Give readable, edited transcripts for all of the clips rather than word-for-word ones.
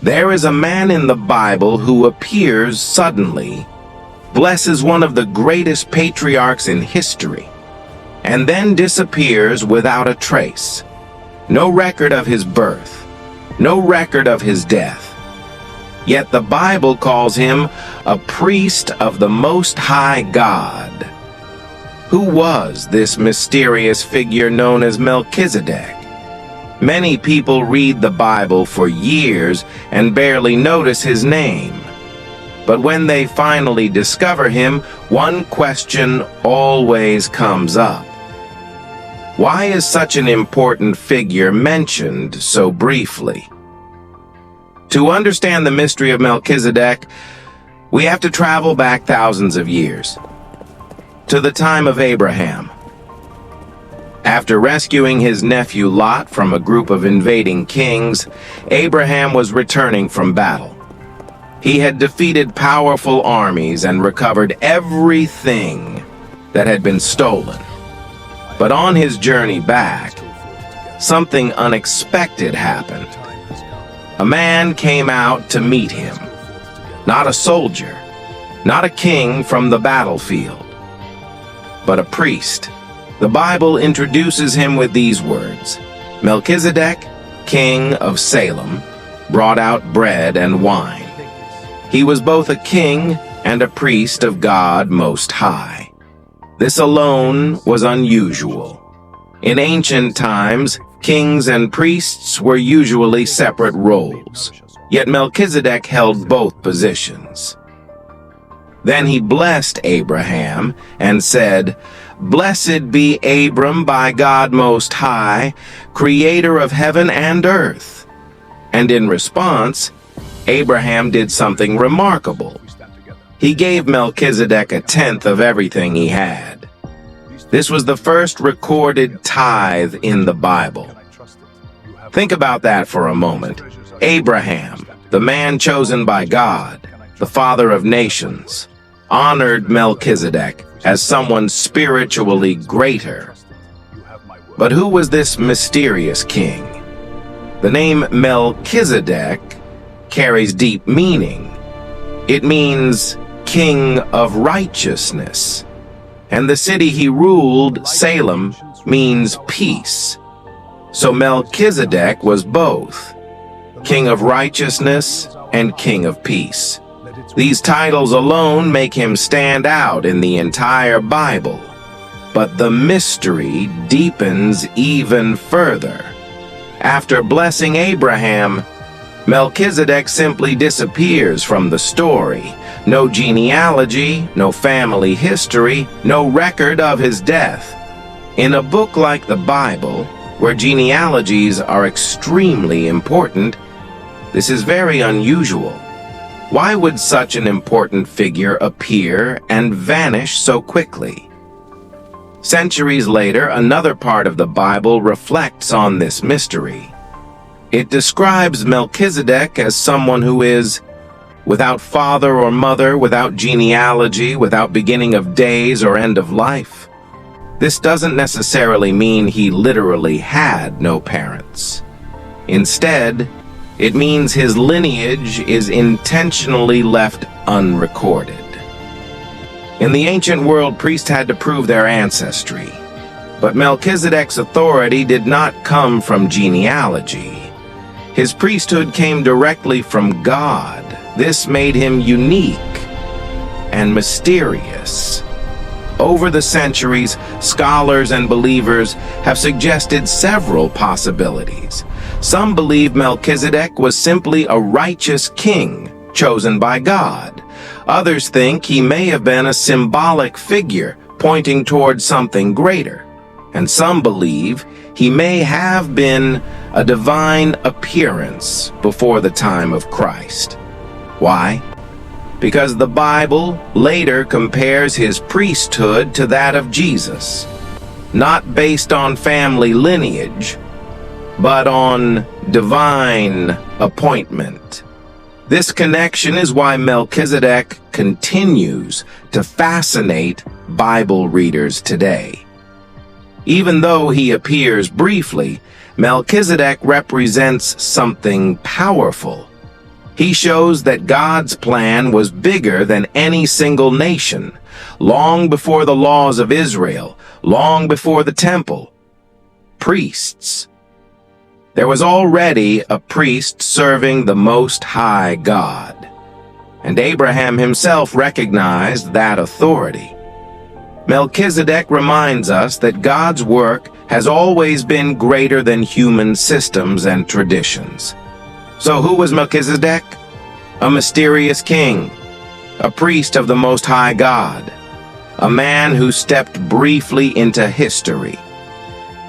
There is a man in the Bible who appears suddenly, blesses one of the greatest patriarchs in history, and then disappears without a trace. No record of his birth, no record of his death. Yet the Bible calls him a priest of the Most High God. Who was this mysterious figure known as Melchizedek? Many people read the Bible for years and barely notice his name. But when they finally discover him, one question always comes up. Why is such an important figure mentioned so briefly? To understand the mystery of Melchizedek, we have to travel back thousands of years, to the time of Abraham. After rescuing his nephew Lot from a group of invading kings, Abraham was returning from battle. He had defeated powerful armies and recovered everything that had been stolen. But on his journey back, something unexpected happened. A man came out to meet him. Not a soldier, not a king from the battlefield, but a priest. The Bible introduces him with these words: Melchizedek, king of Salem, brought out bread and wine. He was both a king and a priest of God Most High. This alone was unusual. In ancient times, kings and priests were usually separate roles, yet Melchizedek held both positions. Then he blessed Abraham and said, "Blessed be Abram by God Most High, creator of heaven and earth." And in response, Abraham did something remarkable. He gave Melchizedek a tenth of everything he had. This was the first recorded tithe in the Bible. Think about that for a moment. Abraham, the man chosen by God, the father of nations, honored Melchizedek as someone spiritually greater. But who was this mysterious king? The name Melchizedek carries deep meaning. It means king of righteousness. And the city he ruled, Salem, means peace. So Melchizedek was both king of righteousness and king of peace. These titles alone make him stand out in the entire Bible. But the mystery deepens even further. After blessing Abraham, Melchizedek simply disappears from the story. No genealogy, no family history, no record of his death. In a book like the Bible, where genealogies are extremely important, this is very unusual. Why would such an important figure appear and vanish so quickly? Centuries later, another part of the Bible reflects on this mystery. It describes Melchizedek as someone who is without father or mother, without genealogy, without beginning of days or end of life. This doesn't necessarily mean he literally had no parents. Instead, it means his lineage is intentionally left unrecorded. In the ancient world, priests had to prove their ancestry, but Melchizedek's authority did not come from genealogy. His priesthood came directly from God. This made him unique and mysterious. Over the centuries, scholars and believers have suggested several possibilities. Some believe Melchizedek was simply a righteous king chosen by God. Others think he may have been a symbolic figure pointing towards something greater. And some believe he may have been a divine appearance before the time of Christ. Why? Because the Bible later compares his priesthood to that of Jesus, not based on family lineage, but on divine appointment. This connection is why Melchizedek continues to fascinate Bible readers today. Even though he appears briefly, Melchizedek represents something powerful. He shows that God's plan was bigger than any single nation, long before the laws of Israel, long before the temple. Priests. There was already a priest serving the Most High God, and Abraham himself recognized that authority. Melchizedek reminds us that God's work has always been greater than human systems and traditions. So who was Melchizedek? A mysterious king, a priest of the Most High God, a man who stepped briefly into history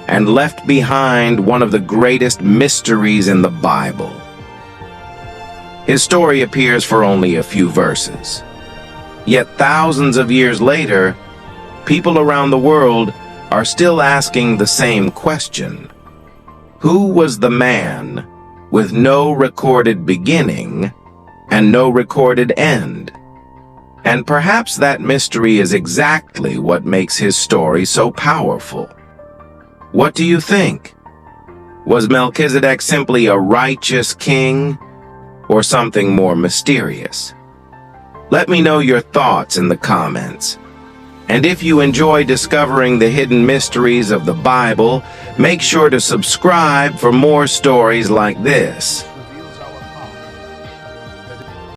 and left behind one of the greatest mysteries in the Bible. His story appears for only a few verses. Yet thousands of years later, people around the world are still asking the same question. Who was the man with no recorded beginning and no recorded end? And perhaps that mystery is exactly what makes his story so powerful. What do you think? Was Melchizedek simply a righteous king or something more mysterious? Let me know your thoughts in the comments. And if you enjoy discovering the hidden mysteries of the Bible, make sure to subscribe for more stories like this.